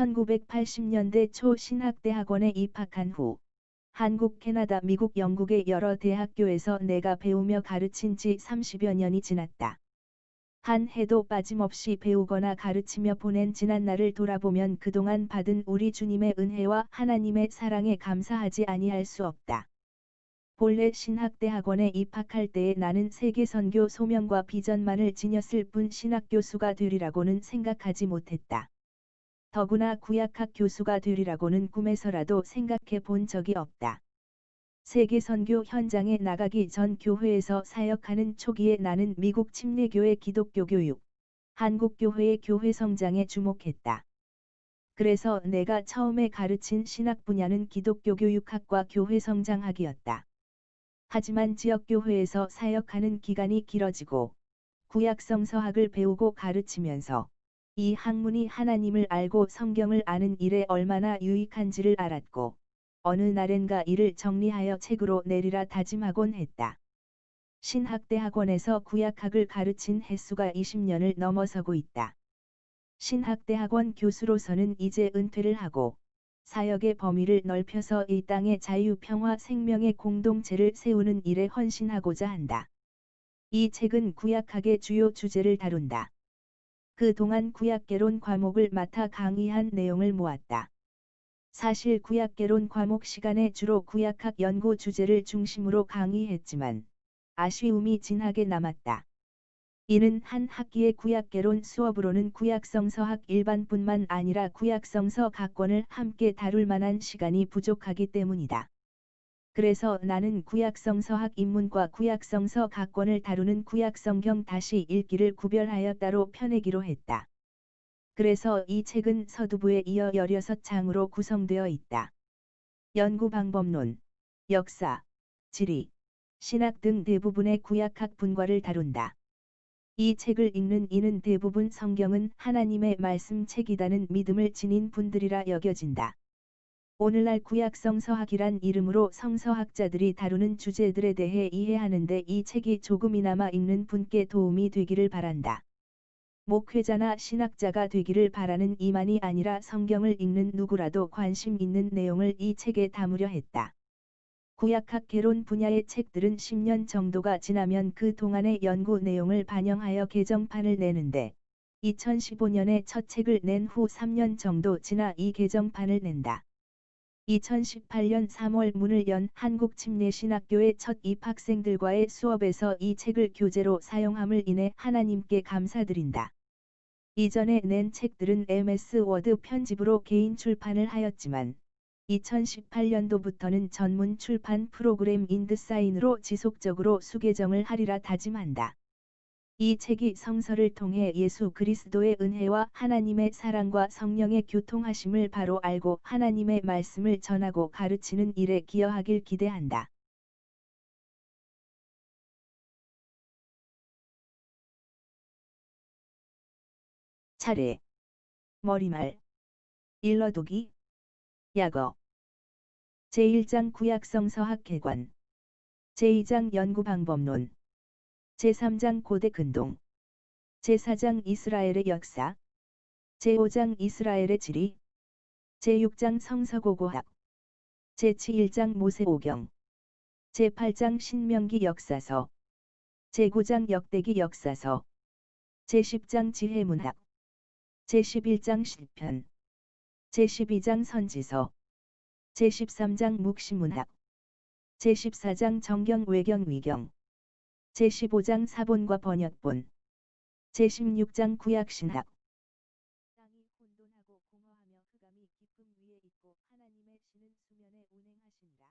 1980년대 초 신학대학원에 입학한 후 한국, 캐나다, 미국, 영국의 여러 대학교에서 내가 배우며 가르친 지 30여 년이 지났다. 한 해도 빠짐없이 배우거나 가르치며 보낸 지난 날을 돌아보면 그동안 받은 우리 주님의 은혜와 하나님의 사랑에 감사하지 아니할 수 없다. 본래 신학대학원에 입학할 때에 나는 세계선교 소명과 비전만을 지녔을 뿐 신학교수가 되리라고는 생각하지 못했다. 더구나 구약학 교수가 되리라고는 꿈에서라도 생각해 본 적이 없다. 세계선교 현장에 나가기 전 교회에서 사역하는 초기에 나는 미국 침례교회 기독교 교육, 한국교회의 교회 성장에 주목했다. 그래서 내가 처음에 가르친 신학 분야는 기독교 교육학과 교회 성장학이었다. 하지만 지역교회에서 사역하는 기간이 길어지고 구약성서학을 배우고 가르치면서 이 학문이 하나님을 알고 성경을 아는 일에 얼마나 유익한지를 알았고 어느 날엔가 이를 정리하여 책으로 내리라 다짐하곤 했다. 신학대학원에서 구약학을 가르친 횟수가 20년을 넘어서고 있다. 신학대학원 교수로서는 이제 은퇴를 하고 사역의 범위를 넓혀서 이 땅의 자유, 평화, 생명의 공동체를 세우는 일에 헌신하고자 한다. 이 책은 구약학의 주요 주제를 다룬다. 그동안 구약개론 과목을 맡아 강의한 내용을 모았다. 사실 구약개론 과목 시간에 주로 구약학 연구 주제를 중심으로 강의했지만 아쉬움이 진하게 남았다. 이는 한 학기의 구약개론 수업으로는 구약성서학 일반뿐만 아니라 구약성서 각 권을 함께 다룰 만한 시간이 부족하기 때문이다. 그래서 나는 구약성서학 입문과 구약성서 각 권을 다루는 구약성경 다시 읽기를 구별하여 따로 펴내기로 했다. 그래서 이 책은 서두부에 이어 16장으로 구성되어 있다. 연구방법론, 역사, 지리, 신학 등 대부분의 구약학 분과를 다룬다. 이 책을 읽는 이는 대부분 성경은 하나님의 말씀 책이라는 믿음을 지닌 분들이라 여겨진다. 오늘날 구약성서학이란 이름으로 성서학자들이 다루는 주제들에 대해 이해하는데 이 책이 조금이나마 읽는 분께 도움이 되기를 바란다. 목회자나 신학자가 되기를 바라는 이만이 아니라 성경을 읽는 누구라도 관심 있는 내용을 이 책에 담으려 했다. 구약학 개론 분야의 책들은 10년 정도가 지나면 그 동안의 연구 내용을 반영하여 개정판을 내는데 2015년에 첫 책을 낸 후 3년 정도 지나 이 개정판을 낸다. 2018년 3월 문을 연 한국침례신학교의 첫 입학생들과의 수업에서 이 책을 교재로 사용함을 인해 하나님께 감사드린다. 이전에 낸 책들은 MS 워드 편집으로 개인 출판을 하였지만 2018년도부터는 전문 출판 프로그램 인드사인으로 지속적으로 수개정을 하리라 다짐한다. 이 책이 성서를 통해 예수 그리스도의 은혜와 하나님의 사랑과 성령의 교통하심을 바로 알고 하나님의 말씀을 전하고 가르치는 일에 기여하길 기대한다. 차례, 머리말, 일러두기, 약어. 제1장 구약성서학 개관, 제2장 연구방법론, 제3장 고대 근동, 제4장 이스라엘의 역사, 제5장 이스라엘의 지리, 제6장 성서고고학, 제7장 모세오경, 제8장 신명기 역사서, 제9장 역대기 역사서, 제10장 지혜문학, 제11장 시편, 제12장 선지서, 제13장 묵시문학, 제14장 정경 외경 위경, 제15장 사본과 번역본, 제16장 구약신학. 땅이 혼돈하고 공허하며 흑암이 깊음 위에 있고 하나님의 신은 수면에 운행하신다.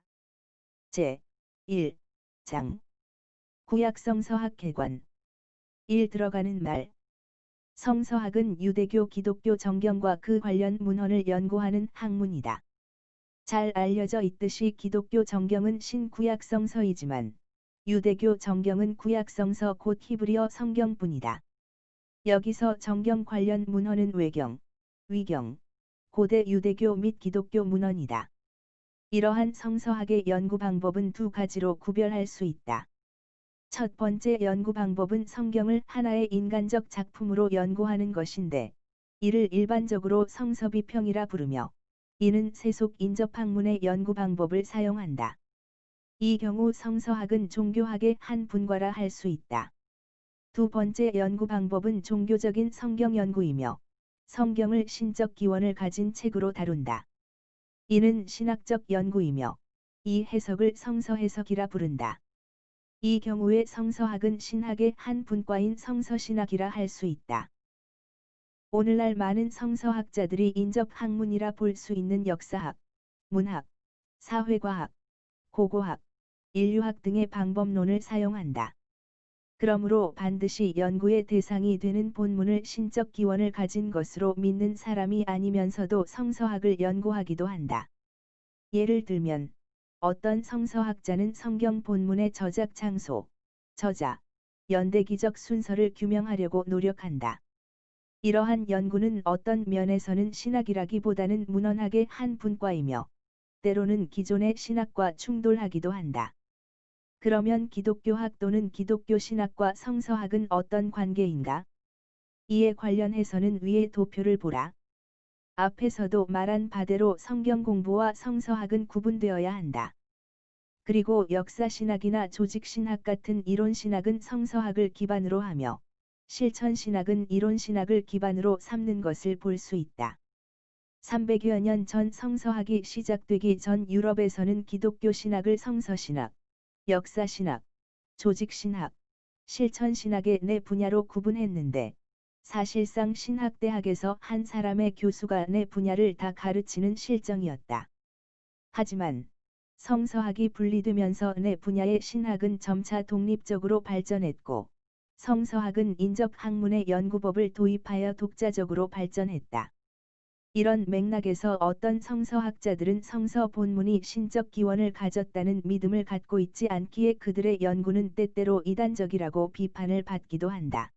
제1장 구약성서학 개관. 1 들어가는 말. 성서학은 유대교 기독교 정경과 그 관련 문헌을 연구하는 학문이다. 잘 알려져 있듯이 기독교 정경은 신구약성서이지만 유대교 정경은 구약성서 곧 히브리어 성경뿐이다. 여기서 정경 관련 문헌은 외경, 위경, 고대 유대교 및 기독교 문헌이다. 이러한 성서학의 연구 방법은 두 가지로 구별할 수 있다. 첫 번째 연구 방법은 성경을 하나의 인간적 작품으로 연구하는 것인데, 이를 일반적으로 성서비평이라 부르며 이는 세속 인접학문의 연구 방법을 사용한다. 이 경우 성서학은 종교학의 한 분과라 할 수 있다. 두 번째 연구 방법은 종교적인 성경 연구이며 성경을 신적 기원을 가진 책으로 다룬다. 이는 신학적 연구이며 이 해석을 성서 해석이라 부른다. 이 경우에 성서학은 신학의 한 분과인 성서신학이라 할 수 있다. 오늘날 많은 성서학자들이 인접학문이라 볼 수 있는 역사학, 문학, 사회과학, 고고학, 인류학 등의 방법론을 사용한다. 그러므로 반드시 연구의 대상이 되는 본문을 신적 기원을 가진 것으로 믿는 사람이 아니면서도 성서학을 연구하기도 한다. 예를 들면 어떤 성서학자는 성경 본문의 저작 장소, 저자, 연대기적 순서를 규명하려고 노력한다. 이러한 연구는 어떤 면에서는 신학이라기보다는 문헌학의 한 분과이며 때로는 기존의 신학과 충돌하기도 한다. 그러면 기독교학 또는 기독교 신학과 성서학은 어떤 관계인가? 이에 관련해서는 위의 도표를 보라. 앞에서도 말한 바대로 성경 공부와 성서학은 구분되어야 한다. 그리고 역사신학이나 조직신학 같은 이론신학은 성서학을 기반으로 하며 실천신학은 이론신학을 기반으로 삼는 것을 볼 수 있다. 300여 년 전 성서학이 시작되기 전 유럽에서는 기독교 신학을 성서신학, 역사신학, 조직신학, 실천신학의 네 분야로 구분했는데 사실상 신학대학에서 한 사람의 교수가 네 분야를 다 가르치는 실정이었다. 하지만 성서학이 분리되면서 네 분야의 신학은 점차 독립적으로 발전했고 성서학은 인접학문의 연구법을 도입하여 독자적으로 발전했다. 이런 맥락에서 어떤 성서학자들은 성서 본문이 신적 기원을 가졌다는 믿음을 갖고 있지 않기에 그들의 연구는 때때로 이단적이라고 비판을 받기도 한다.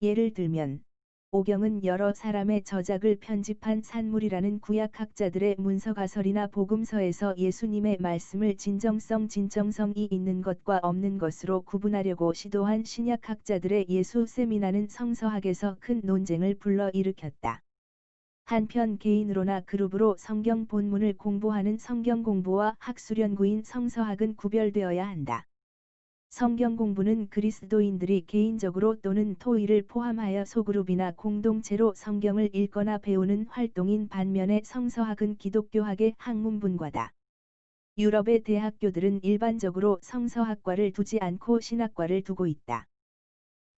예를 들면 오경은 여러 사람의 저작을 편집한 산물이라는 구약학자들의 문서가설이나 복음서에서 예수님의 말씀을 진정성이 있는 것과 없는 것으로 구분하려고 시도한 신약학자들의 예수 세미나는 성서학에서 큰 논쟁을 불러일으켰다. 한편 개인으로나 그룹으로 성경 본문을 공부하는 성경 공부와 학술연구인 성서학은 구별되어야 한다. 성경 공부는 그리스도인들이 개인적으로 또는 토의를 포함하여 소그룹이나 공동체로 성경을 읽거나 배우는 활동인 반면에 성서학은 기독교학의 학문 분과다. 유럽의 대학교들은 일반적으로 성서학과를 두지 않고 신학과를 두고 있다.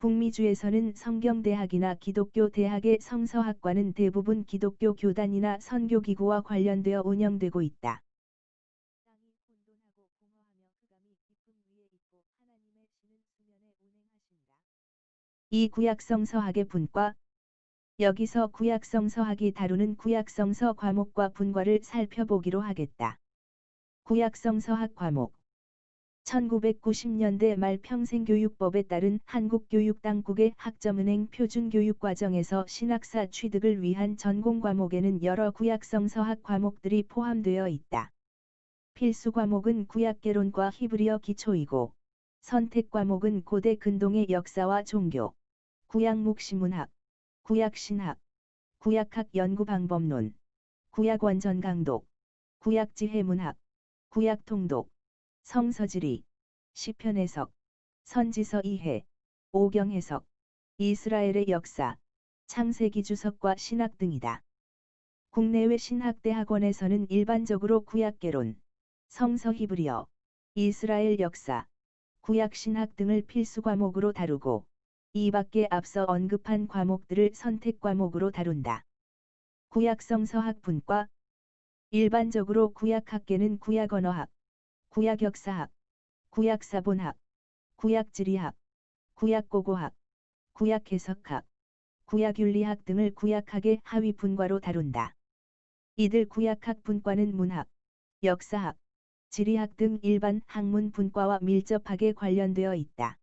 북미주에서는 성경대학이나 기독교 대학의 성서학과는 대부분 기독교 교단이나 선교기구와 관련되어 운영되고 있다. 땅이 혼돈하고 공허하며 흑암이 깊음 위에 있고 하나님의 신은 수면에 운행하신다. 이 구약성서학의 분과 여기서 구약성서학이 다루는 구약성서 과목과 분과를 살펴보기로 하겠다. 구약성서학 과목 1990년대 말 평생교육법에 따른 한국교육당국의 학점은행 표준교육과정에서 신학사 취득을 위한 전공 과목에는 여러 구약성서학 과목들이 포함되어 있다. 필수 과목은 구약개론과 히브리어 기초이고 선택 과목은 고대 근동의 역사와 종교, 구약묵시문학, 구약신학, 구약학 연구방법론, 구약원전 강독, 구약지혜문학, 구약통독, 성서지리, 시편 해석, 선지서 이해, 오경 해석, 이스라엘의 역사, 창세기 주석과 신학 등이다. 국내외 신학대학원에서는 일반적으로 구약개론, 성서 히브리어, 이스라엘 역사, 구약신학 등을 필수 과목으로 다루고 이 밖에 앞서 언급한 과목들을 선택 과목으로 다룬다. 구약성서학 분과 일반적으로 구약학계는 구약언어학, 구약역사학, 구약사본학, 구약지리학, 구약고고학, 구약해석학, 구약윤리학 등을 구약학의 하위 분과로 다룬다. 이들 구약학 분과는 문학, 역사학, 지리학 등 일반 학문 분과와 밀접하게 관련되어 있다.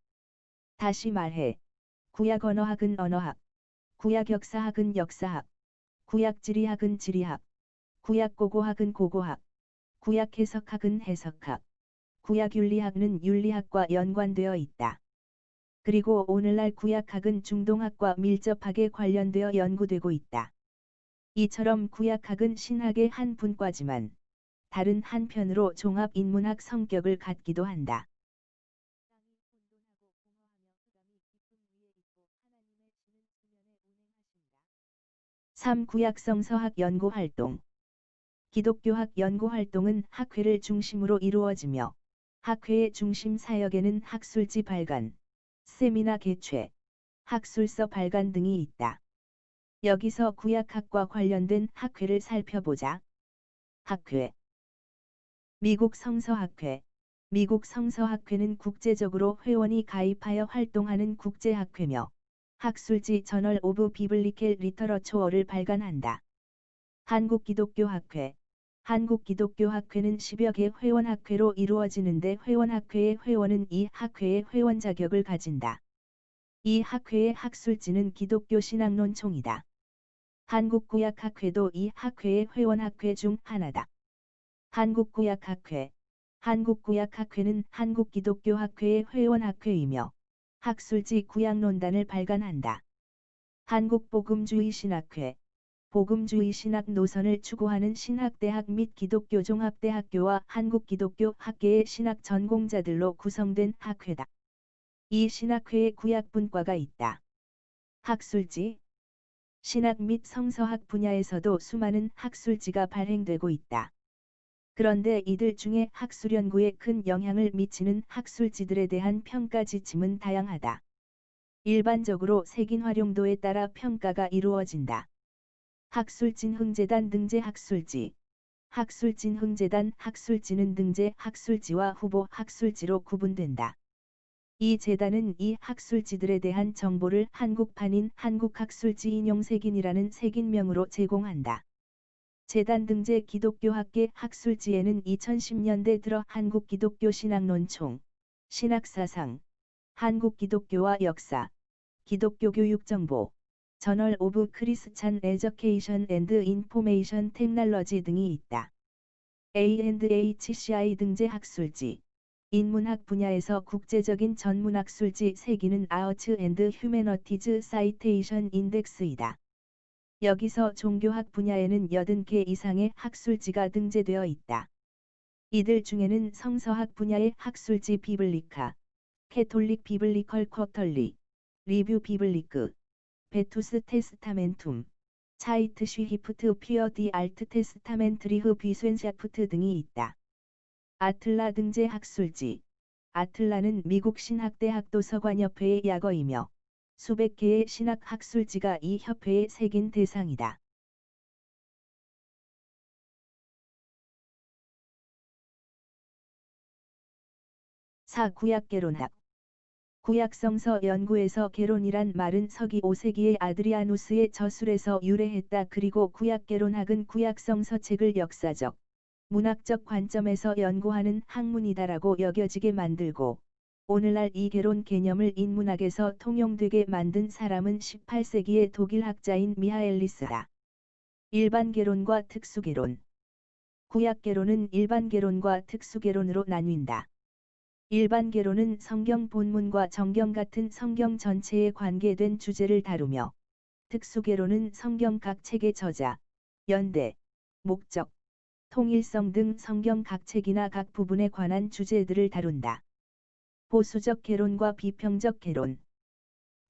다시 말해, 구약언어학은 언어학, 구약역사학은 역사학, 구약지리학은 지리학, 구약고고학은 고고학, 구약해석학은 해석학, 구약윤리학은 윤리학과 연관되어 있다. 그리고 오늘날 구약학은 중동학과 밀접하게 관련되어 연구되고 있다. 이처럼 구약학은 신학의 한 분과지만 다른 한편으로 종합인문학 성격을 갖기도 한다. 3. 구약성서학 연구활동. 기독교학 연구활동은 학회를 중심으로 이루어지며 학회의 중심 사역에는 학술지 발간, 세미나 개최, 학술서 발간 등이 있다. 여기서 구약학과 관련된 학회를 살펴보자. 학회. 미국 성서학회. 미국 성서학회는 국제적으로 회원이 가입하여 활동하는 국제학회며 학술지 저널 오브 비블리켈 리터러처어를 발간한다. 한국기독교학회. 한국기독교학회는 10여 개 회원학회로 이루어지는데 회원학회의 회원은 이 학회의 회원 자격을 가진다. 이 학회의 학술지는 기독교 신학론총이다. 한국구약학회도 이 학회의 회원학회 중 하나다. 한국구약학회. 한국구약학회는 한국기독교학회의 회원학회이며 학술지 구약론단을 발간한다. 한국복음주의신학회. 복음주의 신학 노선을 추구하는 신학대학 및 기독교 종합대학교와 한국기독교 학계의 신학 전공자들로 구성된 학회다. 이 신학회에 구약분과가 있다. 학술지. 신학 및 성서학 분야에서도 수많은 학술지가 발행되고 있다. 그런데 이들 중에 학술연구에 큰 영향을 미치는 학술지들에 대한 평가 지침은 다양하다. 일반적으로 색인 활용도에 따라 평가가 이루어진다. 학술진흥재단 등재 학술지. 학술진흥재단 학술지는 등재 학술지와 후보 학술지로 구분된다. 이 재단은 이 학술지들에 대한 정보를 한국판인 한국학술지 인용색인이라는 색인명으로 제공한다. 재단 등재 기독교학계 학술지에는 2010년대 들어 한국기독교 신학론총, 신학사상, 한국기독교와 역사, 기독교 교육정보, 저널 오브 크리스찬 에저케이션 앤드 인포메이션 테크놀로지 등이 있다. A&HCI 등재 학술지. 인문학 분야에서 국제적인 전문학술지 세기는 아어츠 앤드 휴메너티즈 사이테이션 인덱스이다. 여기서 종교학 분야에는 80개 이상의 학술지가 등재되어 있다. 이들 중에는 성서학 분야의 학술지 비블리카, 캐톨릭 비블리컬 쿼털리, 리뷰 비블리크, 베투스 테스타멘툼, 차이트 쉬히프트 피어 디 알트 테스타멘트리흐 비쇤샤프트 등이 있다. 아틀라 등재 학술지. 아틀라는 미국 신학대학 도서관협회의 약어이며 수백 개의 신학 학술지가 이 협회에 새긴 대상이다. 4. 구약개론학. 구약성서 연구에서 개론이란 말은 서기 5세기의 아드리아누스의 저술에서 유래했다. 그리고 구약개론학은 구약성서 책을 역사적, 문학적 관점에서 연구하는 학문이다라고 여겨지게 만들고 오늘날 이 개론 개념을 인문학에서 통용되게 만든 사람은 18세기의 독일 학자인 미하엘리스다. 일반개론과 특수개론. 구약개론은 일반개론과 특수개론으로 나뉜다. 일반개론은 성경 본문과 정경 같은 성경 전체에 관계된 주제를 다루며 특수개론은 성경 각 책의 저자, 연대, 목적, 통일성 등 성경 각 책이나 각 부분에 관한 주제들을 다룬다. 보수적 개론과 비평적 개론.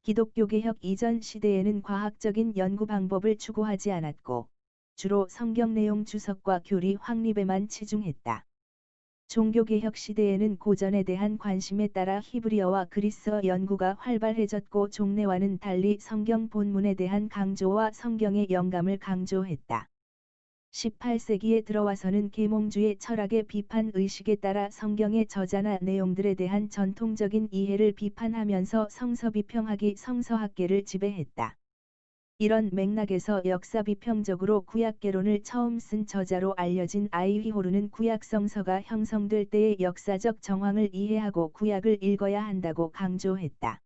기독교 개혁 이전 시대에는 과학적인 연구 방법을 추구하지 않았고 주로 성경 내용 주석과 교리 확립에만 치중했다. 종교개혁 시대에는 고전에 대한 관심에 따라 히브리어와 그리스어 연구가 활발해졌고 종래와는 달리 성경 본문에 대한 강조와 성경의 영감을 강조했다. 18세기에 들어와서는 계몽주의 철학의 비판 의식에 따라 성경의 저자나 내용들에 대한 전통적인 이해를 비판하면서 성서비평학이 성서학계를 지배했다. 이런 맥락에서 역사비평적으로 구약개론을 처음 쓴 저자로 알려진 아이휘호르는 구약성서가 형성될 때의 역사적 정황을 이해하고 구약을 읽어야 한다고 강조했다.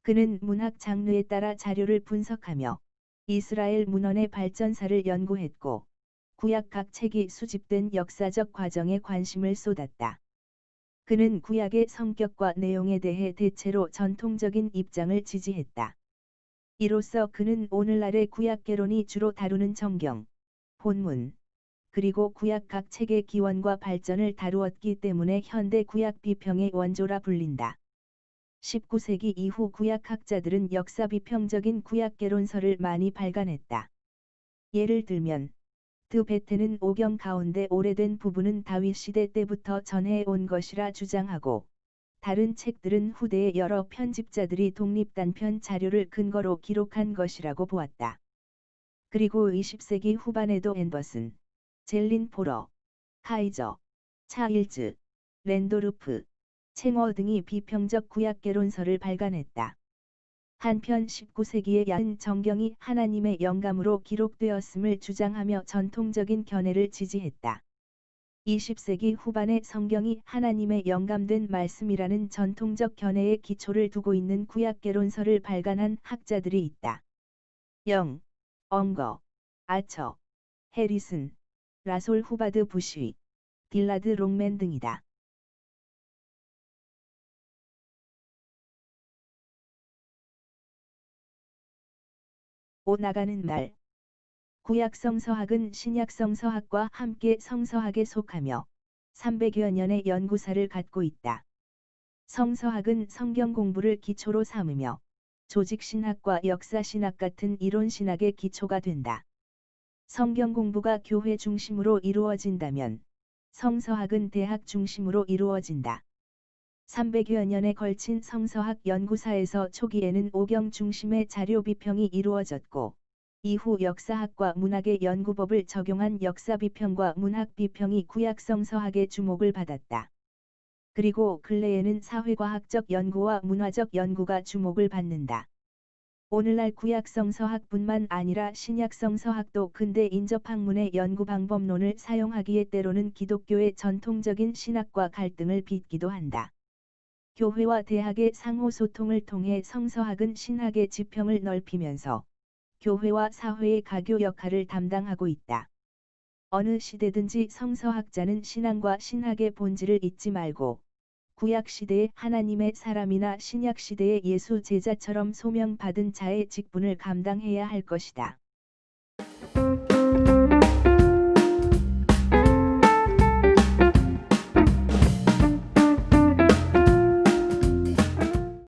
그는 문학 장르에 따라 자료를 분석하며 이스라엘 문헌의 발전사를 연구했고 구약 각 책이 수집된 역사적 과정에 관심을 쏟았다. 그는 구약의 성격과 내용에 대해 대체로 전통적인 입장을 지지했다. 이로써 그는 오늘날의 구약개론이 주로 다루는 성경, 본문, 그리고 구약 각 책의 기원과 발전을 다루었기 때문에 현대 구약 비평의 원조라 불린다. 19세기 이후 구약학자들은 역사 비평적인 구약개론서를 많이 발간했다. 예를 들면 드 베테는 오경 가운데 오래된 부분은 다윗 시대 때부터 전해 온 것이라 주장하고, 다른 책들은 후대의 여러 편집자들이 독립단편 자료를 근거로 기록한 것이라고 보았다. 그리고 20세기 후반에도 앤더슨, 젤린 포러, 카이저, 차일즈, 랜도르프, 챙어 등이 비평적 구약개론서를 발간했다. 한편 19세기의 야흔 정경이 하나님의 영감으로 기록되었음을 주장하며 전통적인 견해를 지지했다. 20세기 후반의 성경이 하나님의 영감된 말씀이라는 전통적 견해에 기초를 두고 있는 구약개론서를 발간한 학자들이 있다. 영, 엉거, 아처, 해리슨, 라솔 후바드 부시, 딜라드 롱맨 등이다. 나가는 말. 구약 성서학은 신약 성서학과 함께 성서학에 속하며 300여 년의 연구사를 갖고 있다. 성서학은 성경 공부를 기초로 삼으며 조직신학과 역사신학 같은 이론신학의 기초가 된다. 성경 공부가 교회 중심으로 이루어진다면 성서학은 대학 중심으로 이루어진다. 300여 년에 걸친 성서학 연구사에서 초기에는 오경 중심의 자료 비평이 이루어졌고, 이후 역사학과 문학의 연구법을 적용한 역사 비평과 문학 비평이 구약 성서학의 주목을 받았다. 그리고 근래에는 사회과학적 연구와 문화적 연구가 주목을 받는다. 오늘날 구약 성서학뿐만 아니라 신약 성서학도 근대 인접학문의 연구 방법론을 사용하기에 때로는 기독교의 전통적인 신학과 갈등을 빚기도 한다. 교회와 대학의 상호소통을 통해 성서학은 신학의 지평을 넓히면서 교회와 사회의 가교 역할을 담당하고 있다. 어느 시대든지 성서학자는 신앙과 신학의 본질을 잊지 말고 구약 시대의 하나님의 사람이나 신약 시대의 예수 제자처럼 소명받은 자의 직분을 감당해야 할 것이다.